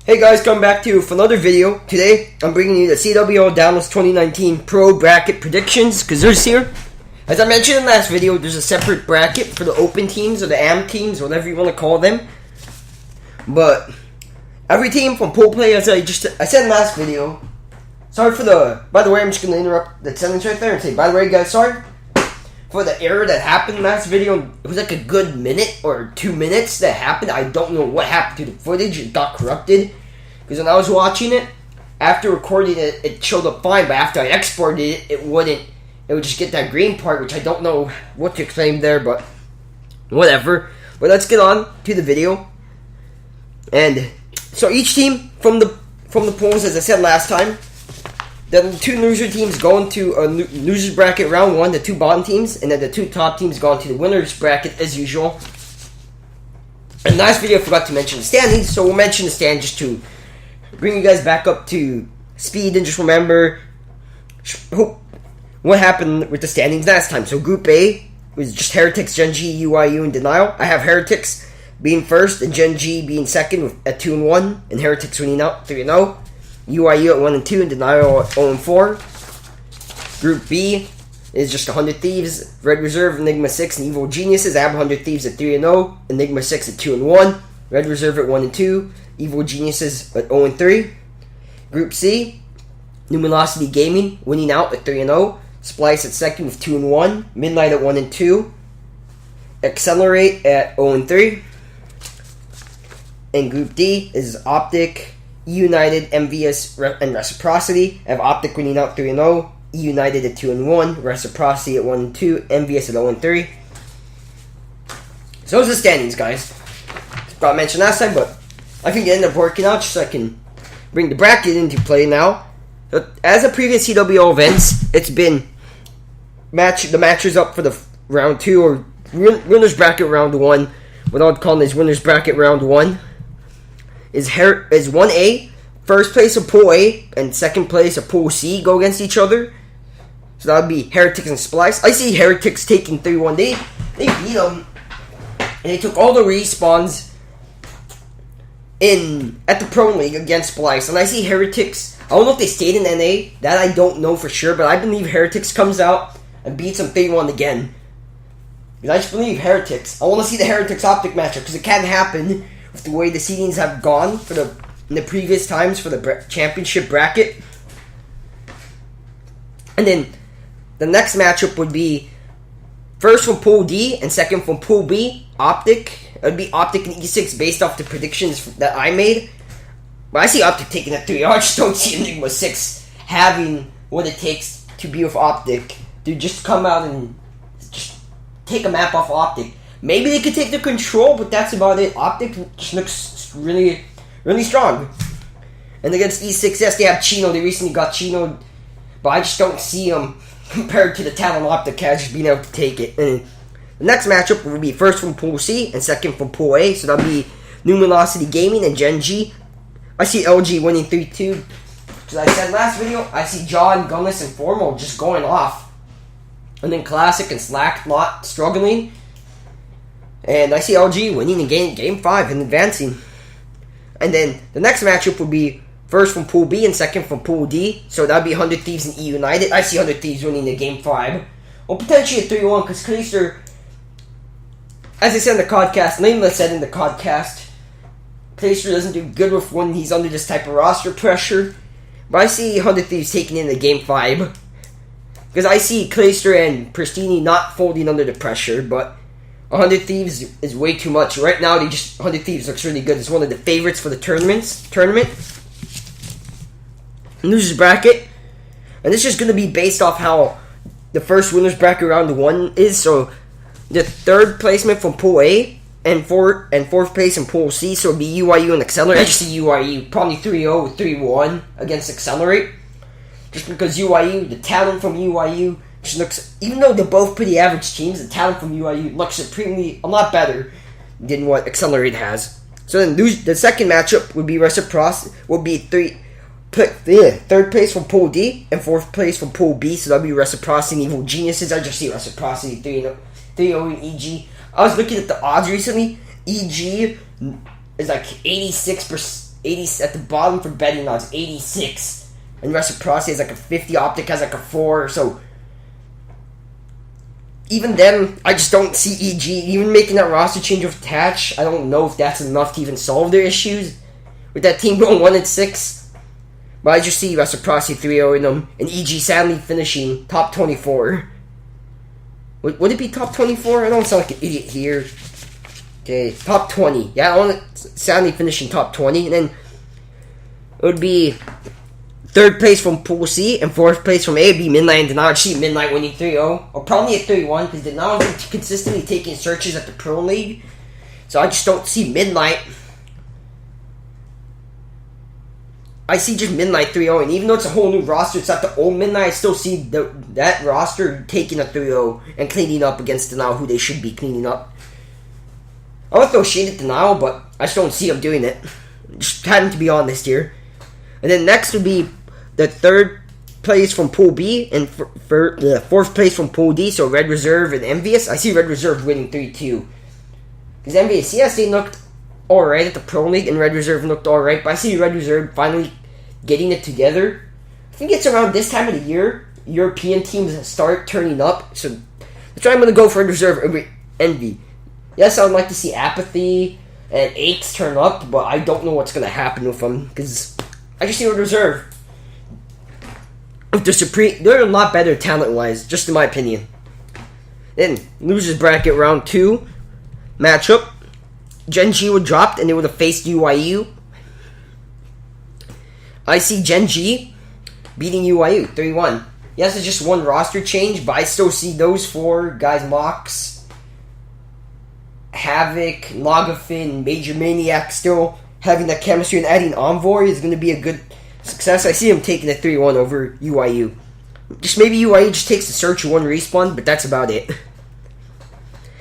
Hey guys, coming back to you for another video. Today, I'm bringing you the CWL Downloads 2019 Pro Bracket Predictions, because there's here. As I mentioned in the last video, there's a separate bracket for the open teams, or the AM teams, whatever you want to call them. But, every team from pool play, as I said in the last video, sorry for the, by the way, I'm just going to interrupt the sentence right there and say, by the way guys, sorry for the error that happened in the last video. It was like a good minute or 2 minutes that happened. I don't know what happened to the footage. It got corrupted. Because when I was watching it, after recording it, it showed up fine. But after I exported it, it wouldn't. It would just get that green part, which I don't know what to claim there. But whatever. But let's get on to the video. And so each team from the pools, as I said last time, the two loser teams go into a losers bracket round 1, the two bottom teams, and then the two top teams go into the winners bracket as usual. In the last video, I forgot to mention the standings, so we'll mention the standings just to bring you guys back up to speed and just remember what happened with the standings last time. So Group A was just Heretics, Gen G, UIU, and Denial. I have Heretics being first and Gen G being second at 2-1, and Heretics winning out 3-0. UIU at 1-2 and Denial at 0-4. Group B is just 100 Thieves, Red Reserve, Enigma 6, and Evil Geniuses. I have 100 Thieves at 3-0, Enigma 6 at 2-1, Red Reserve at 1-2, Evil Geniuses at 0-3. Group C, Numinosity Gaming winning out at 3-0, Splice at second with 2-1, Midnight at 1-2, Accelerate at 0-3. And Group D is Optic, United, MVS, and Reciprocity. I have Optic winning out 3-0, United at 2-1, Reciprocity at 1-2, MVS at 0-3. So those are the standings, guys. Forgot to mention last time, but I think it ended up working out just so I can bring the bracket into play now. So, as the previous CWL events, it's been the matches up for the round 2 or winners bracket round 1. What I would call is winners bracket round 1. Is 1A, first place of Pool A, and second place of Pool C go against each other. So that would be Heretics and Splice. I see Heretics taking 3-1. They beat them, and they took all the respawns at the Pro League against Splice. And I see Heretics. I don't know if they stayed in NA. That I don't know for sure, but I believe Heretics comes out and beats them 3-1 again. Because I just believe Heretics. I want to see the Heretics Optic matchup because it can happen with the way the seedings have gone in the previous times for the championship bracket. And then the next matchup would be first from Pool D and second from Pool B, Optic. It would be Optic and E6 based off the predictions that I made. But I see Optic taking a 3. I just don't see Enigma 6 having what it takes to be with Optic. To just come out and just take a map off Optic. Maybe they could take the control, but that's about it. Optic just looks really, really strong. And against E6, yes, they have Chino. They recently got Chino, but I just don't see them compared to the talent Optic has just being able to take it. And the next matchup will be first from Pool C and second from Pool A. So that'll be Numinosity Gaming and Gen G. I see LG winning 3-2. As I said last video, I see John, Gunless, and Formal just going off. And then Classic and Slack not struggling. And I see LG winning in game 5 and advancing. And then the next matchup would be first from Pool B and second from Pool D. So that would be 100 Thieves and E United. I see 100 Thieves winning in game 5. Or potentially a 3-1 because Kleister, as I said in the podcast, Nameless said in the podcast, Kleister doesn't do good with when he's under this type of roster pressure. But I see 100 Thieves taking in the game 5. Because I see Kleister and Pristini not folding under the pressure, but 100 Thieves is way too much. Right now, 100 Thieves looks really good. It's one of the favorites for the tournament. Losers bracket. And this is going to be based off how the first winners bracket round 1 is. So, the third placement from Pool A and fourth place in Pool C. So, it'll be UIU and Accelerate. I just see UIU probably 3-0 3-1 against Accelerate. Just because UIU, the talent from UIU, just looks, even though they're both pretty average teams, the talent from UIU looks supremely a lot better than what Accelerate has. So then the second matchup would be Reciprocity, would be third place from Pool D and fourth place from Pool B. So that'd be Reciprocity and Evil Geniuses. I just see Reciprocity 3-0 in EG. I was looking at the odds recently. EG is like 86%. 80 at the bottom for betting odds, 86. And Reciprocity is like a 50. Optic has like a 4. So even then, I just don't see EG even making that roster change of attach. I don't know if that's enough to even solve their issues with that team going 1-6. But I just see Reciprocity 3-0 in them, and EG sadly finishing top 24. Would it be top 24? I don't sound like an idiot here. Okay, top 20. Yeah, I want to sadly finishing top 20, and then it would be 3rd place from Pool C and 4th place from A. It'd be Midnight and Denal. I see Midnight winning 3-0, or probably a 3-1, because Denal has been consistently taking searches at the Pro League. So I just don't see Midnight. I see just Midnight 3-0, and even though it's a whole new roster, it's not the old Midnight, I still see that roster taking a 3-0 and cleaning up against Denal, who they should be cleaning up. I want to throw shade at Denal, but I just don't see them doing it. Just having to be honest here. And then next would be the 3rd place from Pool B and for the 4th place from Pool D, so Red Reserve and Envious. I see Red Reserve winning 3-2. Because Envious, yes, they looked alright at the Pro League, and Red Reserve looked alright, but I see Red Reserve finally getting it together. I think it's around this time of the year European teams start turning up, so that's why I'm going to go for Red Reserve over Envy. Yes, I would like to see Apathy and Aches turn up, but I don't know what's going to happen with them, because I just see Red Reserve. They're a lot better talent-wise, just in my opinion. Then, losers bracket round 2 matchup. Gen G would dropped, and they would have faced UIU. I see Gen G beating UIU 3-1. Yes, it's just one roster change, but I still see those 4 guys, Mox, Havoc, Logafin, Major Maniac, still having that chemistry, and adding Envoy is going to be a good success. I see him taking a 3-1 over UIU. Just maybe UIU just takes the search 1 respawn, but that's about it.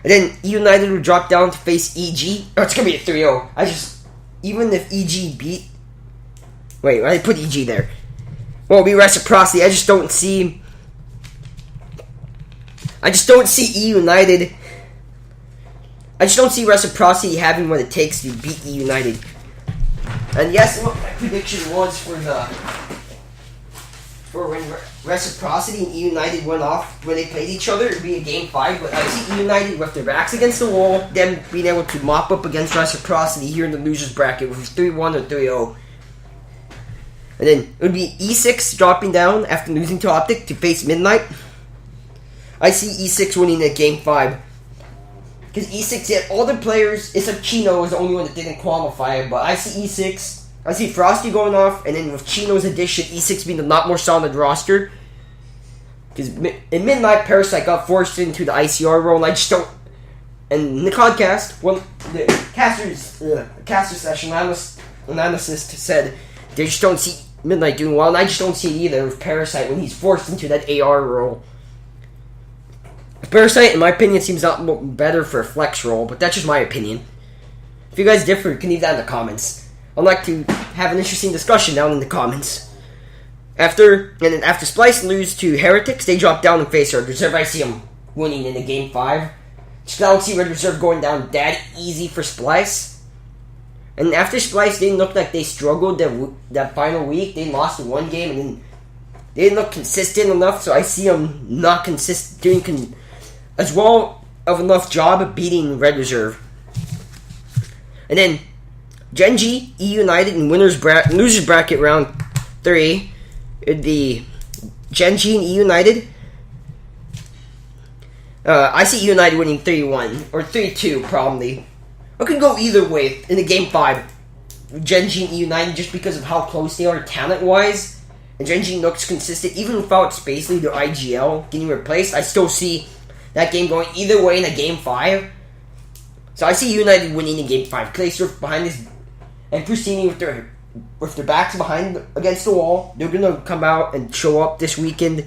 And then United will drop down to face EG. Oh, it's going to be a 3-0. Even if EG beat... Wait, I put EG there. Well, it'll be Reciprocity. I just don't see E United. I just don't see Reciprocity having what it takes to beat E United. And yes, what my prediction was for when Reciprocity and E United went off when they played each other, it'd be a game 5. But I see E United with their backs against the wall, them being able to mop up against Reciprocity here in the losers bracket with 3-1 or 3-0. And then it would be E6 dropping down after losing to Optic to face Midnight. I see E6 winning at game 5. Because E6 had all the players, except Chino was the only one that didn't qualify. But I see E6. I see Frosty going off, and then with Chino's addition, E6 being a lot more solid roster. Because in Midnight, Parasite got forced into the ICR role, and I just don't... And in the podcast, the caster session analyst said they just don't see Midnight doing well, and I just don't see it either with Parasite when he's forced into that AR role. Parasite, in my opinion, seems a lot better for a flex role, but that's just my opinion. If you guys differ, you can leave that in the comments. I'd like to have an interesting discussion down in the comments. After Splice lose to Heretics, they drop down and face Red Reserve. I see them winning in the game 5. Just I don't see Red Reserve going down that easy for Splice. And after Splice didn't look like they struggled that final week, they lost in 1 game, and then they didn't look consistent enough, so I see them not doing as well of enough job of beating Red Reserve. And then Gen G, E United, and losers bracket round 3. It'd be Gen G and E United. I see E United winning 3-1 or 3-2 probably. I could go either way in the game 5. Gen G and E United, just because of how close they are talent-wise. And Gen G looks consistent, even without Spacely, their IGL getting replaced. I still see that game going either way in a game 5. So I see United winning in game 5. Claysurf behind this, and Pristini with their backs behind against the wall. They're gonna come out and show up this weekend.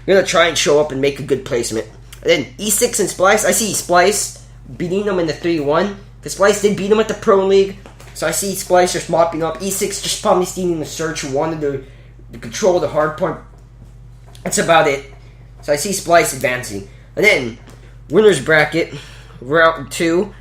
They're gonna try and show up and make a good placement. And then E6 and Splice. I see Splice beating them in the 3-1. Because Splice did beat them at the Pro League. So I see Splice just mopping up. E6 just probably stealing the search, who wanted to control the hard point. That's about it. So I see Splice advancing. And then, winners bracket, round 2.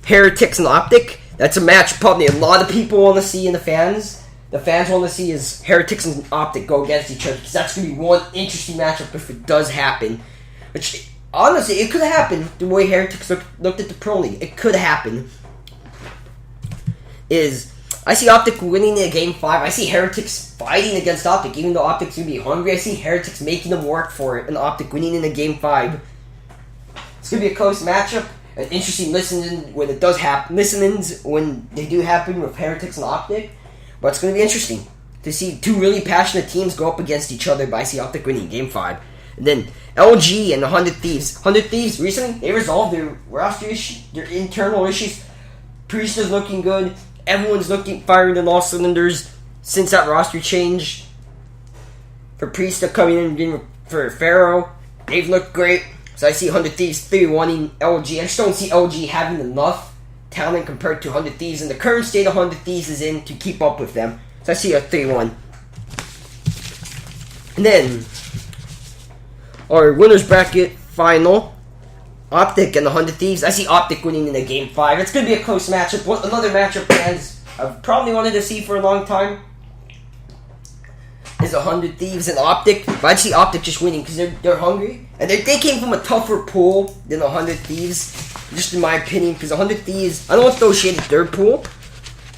Heretics and Optic. That's a match probably a lot of people want to see in the fans. The fans want to see is Heretics and Optic go against each other, because that's going to be one interesting matchup if it does happen. Which, honestly, it could happen the way Heretics looked at the Pro League. It could happen. I see Optic winning in Game 5. I see Heretics fighting against Optic, even though Optic's going to be hungry. I see Heretics making them work for it, and Optic winning in Game 5. It's going to be a close matchup. An interesting listen-in when it does happen. Listen-ins when they do happen with Heretics and Optic. But it's going to be interesting to see two really passionate teams go up against each other. But I see Optic winning Game 5. And then LG and the 100 Thieves. 100 Thieves, recently, they resolved their roster issues, their internal issues. Priest is looking good. Everyone's firing on all cylinders since that roster change. For Priest to come in for Pharaoh, they've looked great. So I see 100 Thieves 3-1-ing LG. I just don't see LG having enough talent compared to 100 Thieves and the current state 100 Thieves is in to keep up with them. So I see a 3-1. And then our winners bracket final, Optic and the 100 Thieves. I see Optic winning in the Game 5. It's going to be a close matchup. Another matchup fans I've probably wanted to see for a long time is 100 Thieves and Optic. But I see Optic just winning because they're hungry. And they came from a tougher pool than 100 Thieves, just in my opinion. Because 100 Thieves, I don't want to associate their pool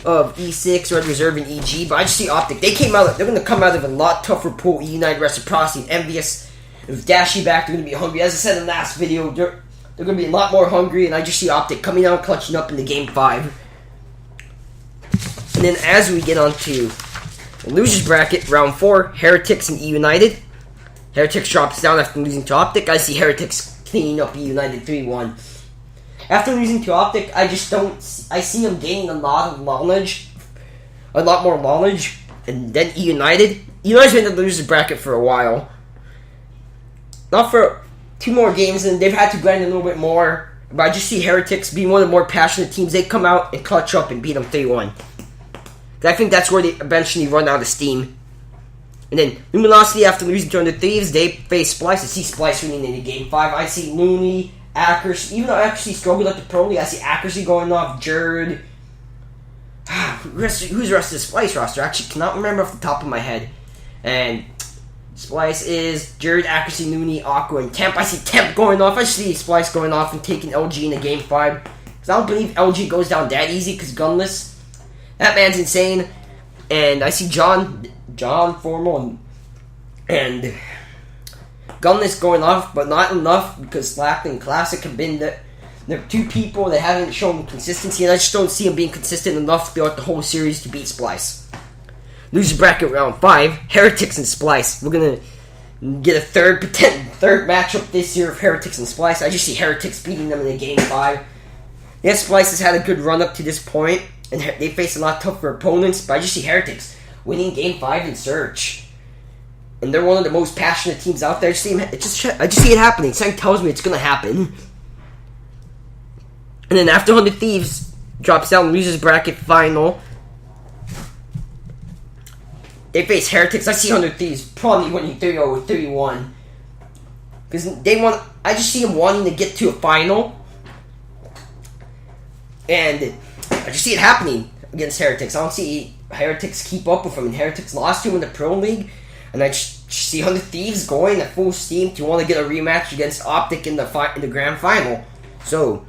of E6, Red Reserve, and EG. But I just see Optic. They're going to come out of a lot tougher pool. E-United, Reciprocity, and Envious. With Dashy back, they're going to be hungry. As I said in the last video, they're going to be a lot more hungry, and I just see Optic coming out clutching up in the Game 5. And then as we get on to the losers bracket, round 4, Heretics and E-United. Heretics drops down after losing to Optic. I see Heretics cleaning up E-United 3-1. After losing to Optic, I see them gaining a lot more knowledge, and then E-United. E-United's been in the losers bracket for a while. Not for 2 more games, and they've had to grind a little bit more. But I just see Heretics being one of the more passionate teams. They come out and clutch up and beat them 3-1. I think that's where they eventually run out of steam. And then Luminosity, after losing to 100 Thieves, they face Splice. I see Splice winning in the Game 5. I see Looney, Accuracy. Even though Accuracy struggled at the Pro League, I see Accuracy going off. Jerd. Who's the rest of the Splice roster? I actually cannot remember off the top of my head. And Splice is Jerd, Accuracy, Looney, Aqua, and Temp. I see Temp going off. I see Splice going off and taking LG in the Game 5. Because I don't believe LG goes down that easy because gunless. That man's insane. And I see John Formal and Gunless going off, but not enough because Slack and Classic have been they're two people that haven't shown consistency, and I just don't see them being consistent enough throughout the whole series to beat Splice. Loser bracket round 5, Heretics and Splice. We're gonna get a third matchup this year of Heretics and Splice. I just see Heretics beating them in the Game 5. Yes, Splice has had a good run up to this point, and they face a lot tougher opponents, but I just see Heretics winning Game 5 in Search. And they're one of the most passionate teams out there. I just see it happening. Something tells me it's going to happen. And then after 100 Thieves drops down losers bracket final, they face Heretics. I see 100 Thieves probably winning 3-0 or 3-1. Because I just see them wanting to get to a final. And I just see it happening against Heretics. I don't see Heretics keep up with them. And Heretics lost to him in the Pro League. And I just see 100 Thieves going at full steam to want to get a rematch against Optic in the grand final. So,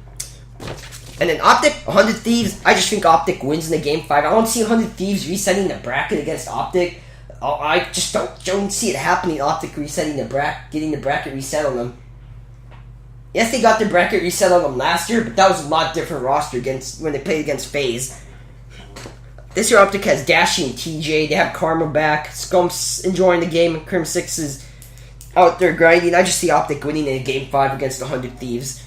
and then Optic, 100 Thieves, I just think Optic wins in the Game 5. I don't see 100 Thieves resetting the bracket against Optic. I just don't see it happening. Optic resetting the bracket, getting the bracket reset on them. Yes, they got the bracket reset on them last year, but that was a lot different roster when they played against FaZe. This year, Optic has Dashy and TJ. They have Karma back. Scump's enjoying the game. And Crim 6 is out there grinding. I just see Optic winning in Game 5 against the 100 Thieves.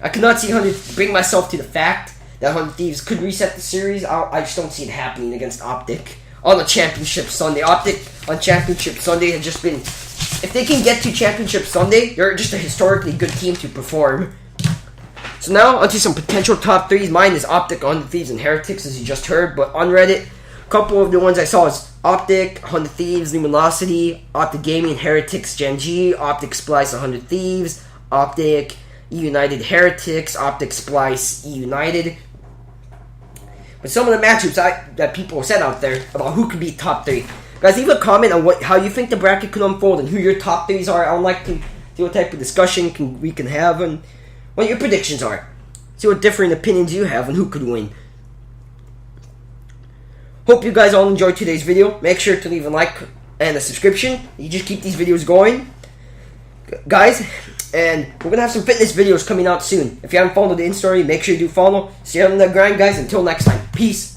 I cannot see 100 bring myself to the fact that 100 Thieves could reset the series. I just don't see it happening against Optic on the Championship Sunday. Optic on Championship Sunday has just been... If they can get to Championship Sunday, they're just a historically good team to perform. So now, onto some potential top 3s. Mine is Optic, 100 Thieves, and Heretics, as you just heard. But on Reddit, a couple of the ones I saw is Optic, 100 Thieves, Luminosity, Optic Gaming, Heretics, Gen G, Optic Splice, 100 Thieves, Optic, E-United, Heretics, Optic Splice, E-United. But some of the matchups that people said out there about who could be top 3. Guys, leave a comment on how you think the bracket could unfold and who your top 3s are. I would like to see what type of discussion we can have and what your predictions are. See what different opinions you have on who could win. Hope you guys all enjoyed today's video. Make sure to leave a like and a subscription. You just keep these videos going, guys. And we're gonna have some fitness videos coming out soon. If you haven't followed the in story, make sure you do follow. See you on the grind, guys. Until next time, peace.